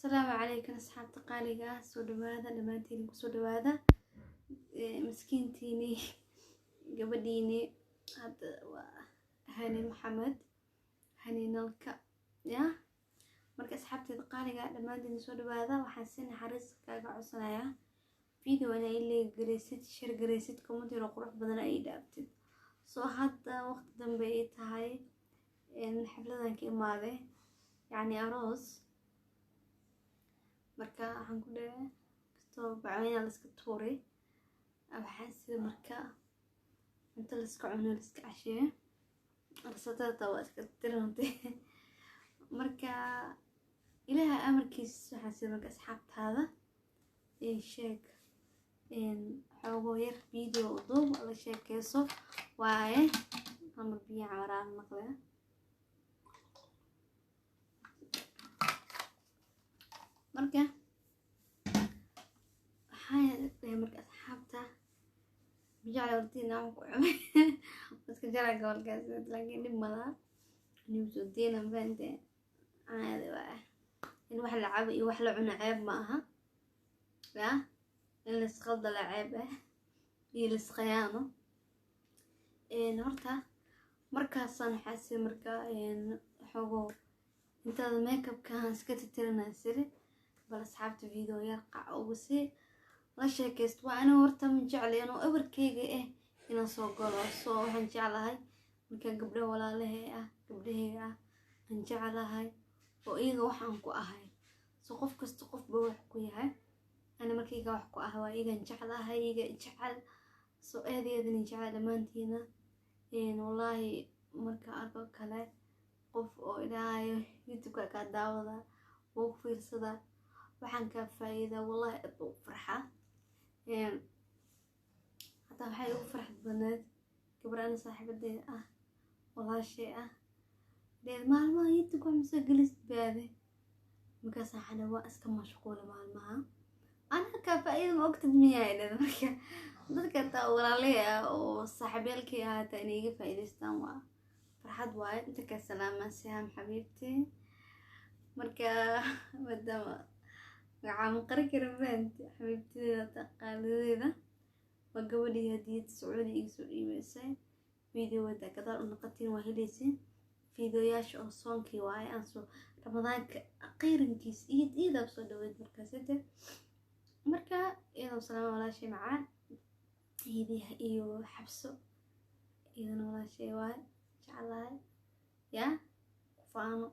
السلام عليكم أصحاب تقاليقة سودواذا دمانتيني كسودواذا مسكينتيني قبديني هذا هاني محمد هاني نلكا يا مركز أصحابتي تقاليقة دمانتيني سودواذا وحاسين حريص كاقا عصنايا فيديو أنا اللي قريسيت شير قريسيت كومنتي روح بدنا أي دابتد سو حتى وقت دنبيت هاي إن حفلة كإمادة يعني أروس marka waxaan ku dhahay kasto bacwayna la iska tuuray waxaan sida marka inta la iska cuno la iska casheeyo arsatada waa iska tirantay marka ilaaha amarkiisa waxaan sida marka asxaabtaada sheeg xoogo yar video duub la sheekeyso waaye ama biyo camaraan maqlay marka waxaan marka asxaabta bijacla wartiina aan ku cumay iska jara gobolkaas laakiin dib malaha inuu soo deelan bande caadi waa in wax la cabo iyo wax la cuno ceeb ma aha ya in la isqalda la ceeb iyo la isqiyaano horta markaasaan xaasi marka xogo intaada makeup-ka iska tirtiranaa siri bal asxaabta video yar qac ugu sii la sheekaysto waa inuu horta ma jeclay inuu ebarkeyga inaan soo galo soo waxaan jeclahay marka gabdho walaalahay gabdhahayga aan jeclahay oo iyaga waxaan ku ahay soo qof kasta qofba wax ku yahay ana markayga wax ku ahay waa iyagan jeclahay iyaga jecel soo aadayadani jecel dhamaantiina wallahi marka arko kale qof oo ilaahay youtube ka daawada oo ku fiirsada waxaan ka faa'iido wallahi aad u farxa hada waxay ugu farxad badneed gabrana saaxiibadeeda walaashay maalmaha youtube ku misa galis baade markaas waxaan waa iska mashquul maalmaha ana ka faa'iido ma ogtid miyaa marka dadka taa walaalay oo saaxiibalkii ta inay iga faa'iideystaan waa farxad waaye inta ka salaama siyaam xabiibti marka madama gacam qari karabant xabiibtida taqaalideeda waa gabadhii hadiyad Sacuudi iga soo dhiibaysay videoda gadaal u noqotiin waa helaysin videoyaasha oo soonkii waaye aan soo ramadaanka aqayrinkiis iida soo dhaweyd markaas marka iyadoo salaam walaashay macaan iidiha iyo xabso iyadana walaashay waaye jeclahay ya faano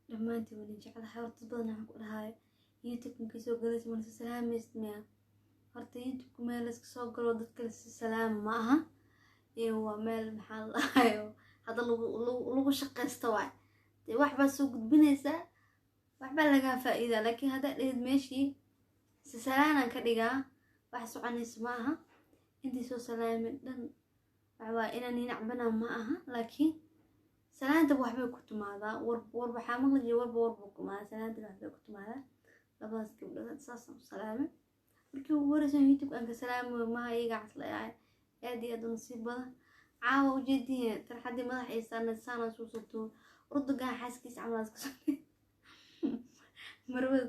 dhamaantii wali jeclahay horta badan waxaan ku dhahay youtube markii soo galaysa marka salaameysmaya horta youtube meel iska soo galo dadka la salaam ma aha waa meel maxaa la dhahayo hada lagu shaqeysto waay waxba soo gudbinaysaa waxba laga faa'iida laakiin hada dheed meeshii salaanaan ka dhigaa wax soconaysa ma aha intii soo salaamay dhan waxba inaan nacbana ma aha laakiin salaanta waxba ku timaada war waxa maqlay war ku ma salaanta waxba ku timaada labadaas gabdhood saasan salaamay markii uu waraysan youtube aan ka salaamo ma iyaga caslay aad iyo aad nasiib badan caawa u jeediyay tarxadii madaxiisa saana soo soo urduga xaaskiisa camaas ka soo marwada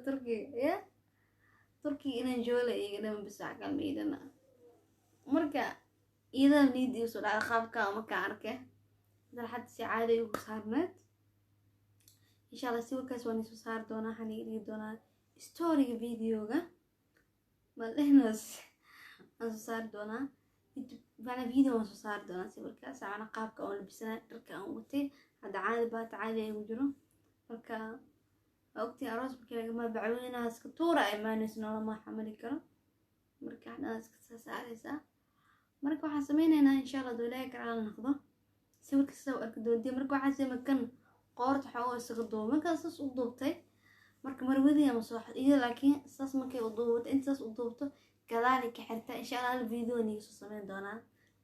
turkiga inaan joole iyaga dhan bisac kalmeedana marka iyada niidii soo dhacay qaabka marka arkay darxad si caadi ugu saarneed insha Allah si warkaas waan soo saar doonaa waxaan idin doonaa story videoga malehnas aan soo saar doonaa bana video aan soo saar doonaa si warkaas aan qaabka oo labisana dharka aan watay hada caadi ay ugu jiro marka waqti aroos markii laga ma bacweynaha iska tuura imaanaysna lama xamili karo marka aan iska saaraysa marka waxaan sameynaynaa insha Allah doolay karaan noqdo sawirka soo arki doontii marka waxaan sameeyay qoorta xawo isaga duub markaas u duubtay marka marwadii ama soo xidhiyo laakiin saas markay u duubto intaas u duubto gadaal ka xirta insha Allah video ni soo sameyn doonaa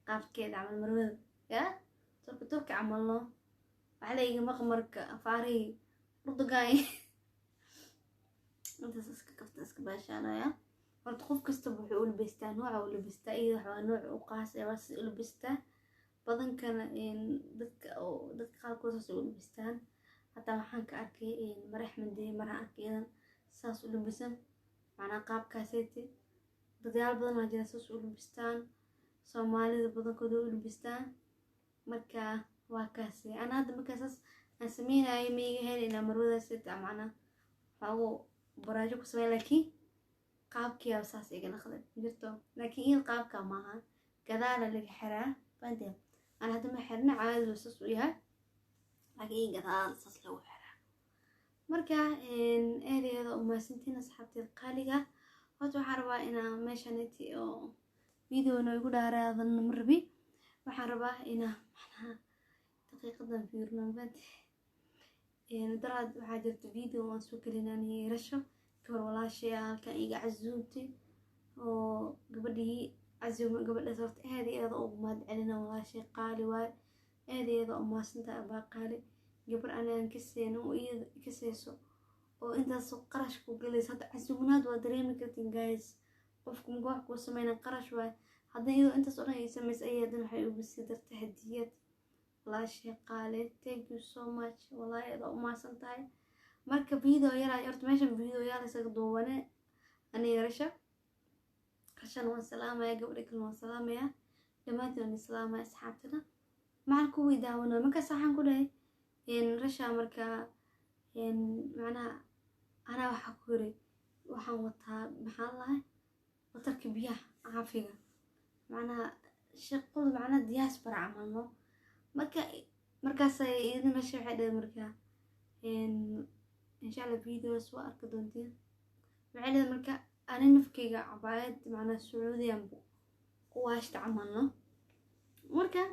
qaabkeeda amal marwada ya turka amalno waxa la iga maqmarka afaari urdugaay intaas iska kafta iska baashanaya horta qof kasta wuxuu u labistaa nooc u labistaa iyo waxa nooc u qaasay was u labistaa badan kana dadka qaarkood soo labistaan hataa waxaan ka arkay mar axmedey maraan arkay saas u labisan macnaa qaabkaaseyti dadyaal badan waa jira saas u labistaan soomaalida badankooda u labistaan marka waa kaasi ana hadda markaa saas aan sameynaayo maiga hel inaa marwadaaseyti macnaa waxoogu baraajo ku sameyn laakiin qaabkiyaa saas iga naqday jirto laakiin in qaabka maaha gadaala laga xiraa bande ana hadda ma xirna caadi saas u yahay laakiin gadaal saas lagu xiraa marka eedayada umaasantiin asxaabteed qaaliga horta waxaan rabaa inaan meeshaniti oo videona igu dhaaraadan ma rabi waxaan rabaa inaan macnaha daqiiqadan fiirno bande daraad waxaa jirta video aan soo gelinaan yeerasho gabar walaashay halkan iga casuumtay oo gabadhii casuuma gabadhaas horta aad iyo aad ugu mahad celina walaashay qaali waay aad iyo aad u mahadsantahay abaa qaali gabar anaan ka seeno oo iyada ka seeso oo intaas qarash ku galaysa hadda casuumaad waa dareemi kartiin guys qofku ma wax ku sameeyna qarash waay hadda iyada intaas oo dhan ay sameysay ayadan waxay ugu sii dartay hadiyad walaashay qaali thank you so much wallahi aad u mahadsantahay marka video yara horta meeshan video yara isaga duubane ani yarasha kashan waan salaamaya gabadha kale waan salaamaya dhamaantiin waan salaamaya asxaabtana maxaan ku weydaawano markaas waxaan ku dhahay rasha marka macnaha anaa waxaa ku yiri waxaan wataa maxaan lahay watarka biyaha caafiga macnaha shaqada macnaha diaspora camalno markaas ay idin rasha waxay dhahay marka إن شاء الله فيديوز وأركض دونتين معلي مركا أنا نفكي عبايد معنا السعودية ينبو قواش تعملنا مركا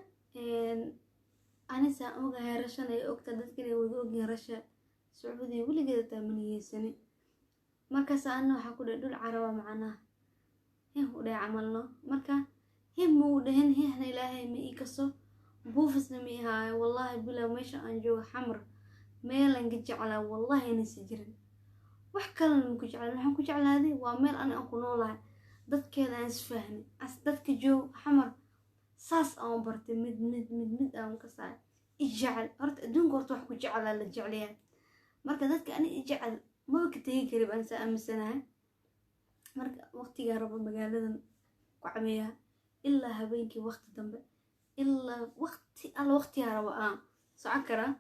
أنا سأوجه هاي رشا أنا أكتر كده وذوقي رشا سعودية ولا كده 8 سنة مركا سألنا حكوا دول عربة معنا هي وده عملنا مركا هم ودهن هي إحنا إلهي ميكسو بوفسنا ميهاي والله بلا مش أنجو حمر meel aan ka jeclaa wallahi inaysan jirin wax kale aan ku jeclaa waxaan ku jeclaaday waa meel aan ku noolahay dadkeeda aan isfahmin dadka joog xamar saas aan bartay mid aan ka saar ijecel horta adduunka horta wax ku jeclaa la jeclayaa marka dadka ani ijecel ma ka tagi karib aan saamisanahay marka waqtiga rabo magaaladan ku cameeyaa ilaa habeenkii waqti dambe ilaa waqti rabo aan socon karaa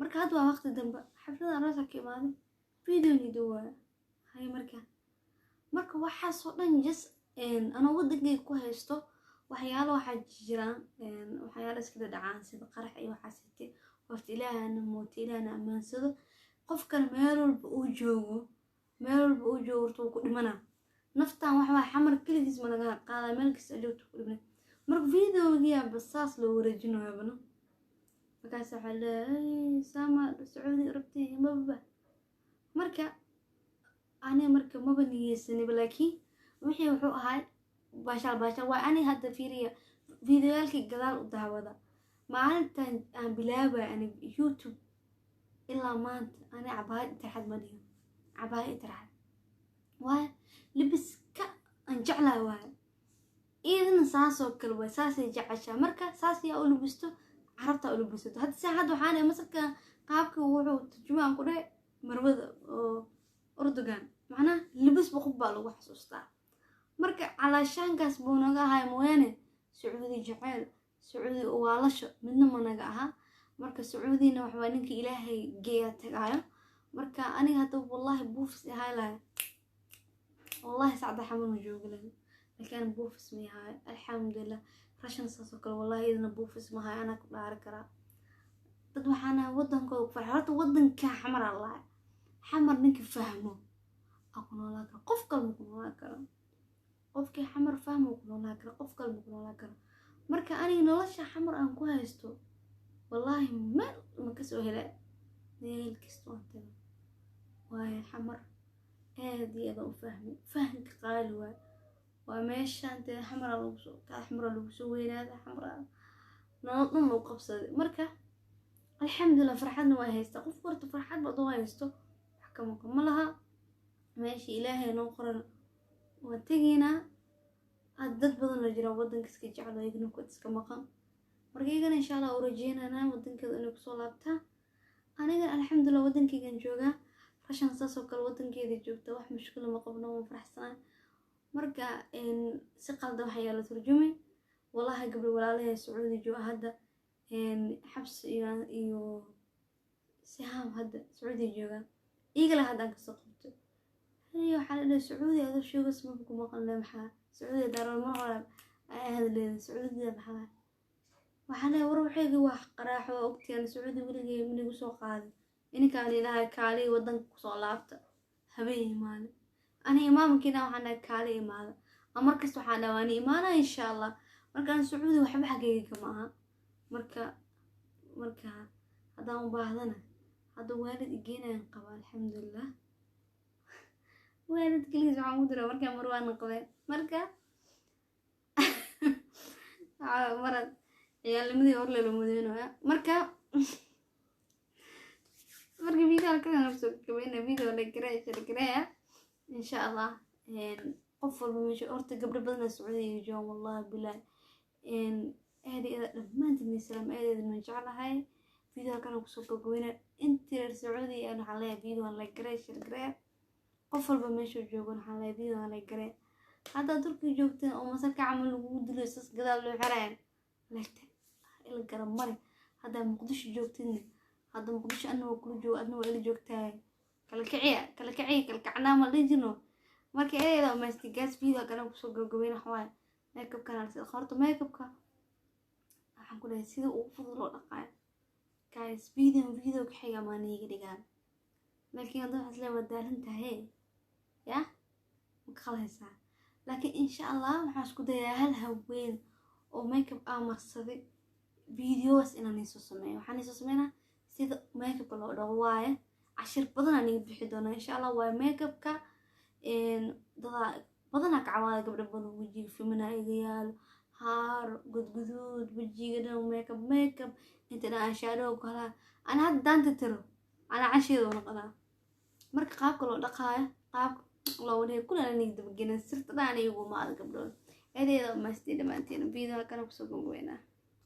marka hadda waa waqti dambe xaflada aroos ka imaaday video ni duwa hay marka waxa soo dhan jas ana wadankay ku haysto waxyaalo waxa jiraan waxyaalo iska dhacaan sida qarax iyo waxa sitay horta ilaahana mootilaana amaansado qofkan meel walba uu joogo horta ku dhimana naftaan waxa xamar kaligiis ma laga qaadaa meel kasta joogto ku dhimana marka videogiya basaas loo wareejinayo bano markaas waxa la sama Saudi rabtay maba marka ani marka maba niyeysan laakiin wixii wuxuu ahay baashal waa ani hadda fiiriya videoyalkii gadaal u daawada maalintan aan bilaabay ani YouTube ilaa maanta ani cabaayad tarxad ma dhiyo cabaayad tarxad waa libiska aan jeclaa waa iidin saasoo kale waa saasay jecesha marka saas yaa u libisto عرفت أقول بسيط هاد الساعة وحنا مسكة قابك وروح تجمع كده مرود أردوغان معناه لبس بقبله وحسوسته مركا علشان كسبونا هاي موانة سعودي جعل سعودي وعلاش منه ما نجاها مركا سعودي نوحوانك إلهي جيت تجايا مركا أنا هتو والله بوفس هاي لا والله سعد حمل وجوج له لكن بوفس مي هاي الحمد لله رشن ساسوكل والله إذا نبوف اسمها أنا كل عركرة تدو حنا ودن كوك فرحات ودن كحمر الله حمر نك فهمه أكون ولا كرا قف قلب أكون ولا كرا قف كي حمر فهمه أكون ولا كرا قف قلب أكون ولا كرا مركا أنا نلاش حمر أنا كويستو والله ما كسو هلا نيل كستو أنت وهاي حمر هذه هذا فهم قالوا وماشي أنت حمرا لوسو كحمرا لوسو وين هذا حمرا نضم وقبصة مركا الحمد لله فرحان وهيستا قف ورت فرحان برضو وهيستو حكم كملها ماشي إلهي نقرن وتجينا عدد بدن رجلا ودن كسك جعله يجنو كتسك مقام مركا إن شاء الله ورجينا أنا ودن كذا إنك صلابتها aniga alxamdulillah wadankaygan joogaa rashan saasoo kale wadankeeda joogta wax mushkilo ma qabno waan faraxsanaa marka si qaldan waxaa yaala turjumay wallahi gabdho walaalahay sacuudi jooga hadda xabs iyo sihaam hadda sacuudi jooga igala haddaan kasoo qabto haniyo waxaa la dhahay sacuudi adoo sheego sabab ku maqalnay maxaa sacuudi darool mar hore ay hadleeda sacuudida maxaa waxaan leeyahay war waxayga wax qaraaxo ogtiyaan sacuudi weligay manigu soo qaaday ininkaan ilaahay kaali wadanka kusoo laabta habeen maalin ani imaamkiina waxaan dhahay kaali imaada amar kasta waxaan dhahay waan imaanaa insha allah markaan sacuudi waxba xagayga ma aha marka haddaan u baahdana hadda waalid igeenayaan qaba alxamdulillah waalid kaliis waxaan u dira markaa marwaan noqday marka marad ciyaalnimadii hor lala mudeynayo marka video kan soo gabayna video la gareeya insha allah qof walba meesha horta gabdho badan Sacuudiga joogan wallahi billahi aadayda dhamaantiin salaam aadayda ma jeclahay video kan soo gabayna intii reer Sacuudi aan xalay video la gareeya qof walba meesha joogan xalay video la gareeya hadda turki joogteen oo masaka camal lagu dilo sas gadaal loo xiraan lagta ila garan mari hadda muqdisho joogteen hadda muqdisho anoo kula joogo adnoo ila joogtaa kala kacnaa ma dhijino marka eeyada mastigaas video kan soo gabagabeyna xawaa makeup kan la qorto makeup ka waxaan ku leeyahay sida ugu fudud loo dhaqay guys video ka xiga ma niga dhigaan laakiin hadda waxaad la wadaalan tahay ya ma khalaysaa laakiin insha allah waxaan isku dayaa hal haween oo makeup amarsaday videos inaan soo sameeyo waxaan soo sameynaa sida makeup loo dhawo waaye cashir badan aan bixi doonaa insha allah waa makeup ka dada badan ka caawada gabdho badan wajiga femina iga yaalo haar gudguduud wajiga dhan makeup inta aan shadow kala ana hadda daanta tiro ana cashido noqonaa marka qaabka loo dhaqaayo qaab loo waday kulana nigda bagina sirta daan iyagu ma ad gabdho eedeeda ma istii dhamaanteen video kan ku soo gogweynaa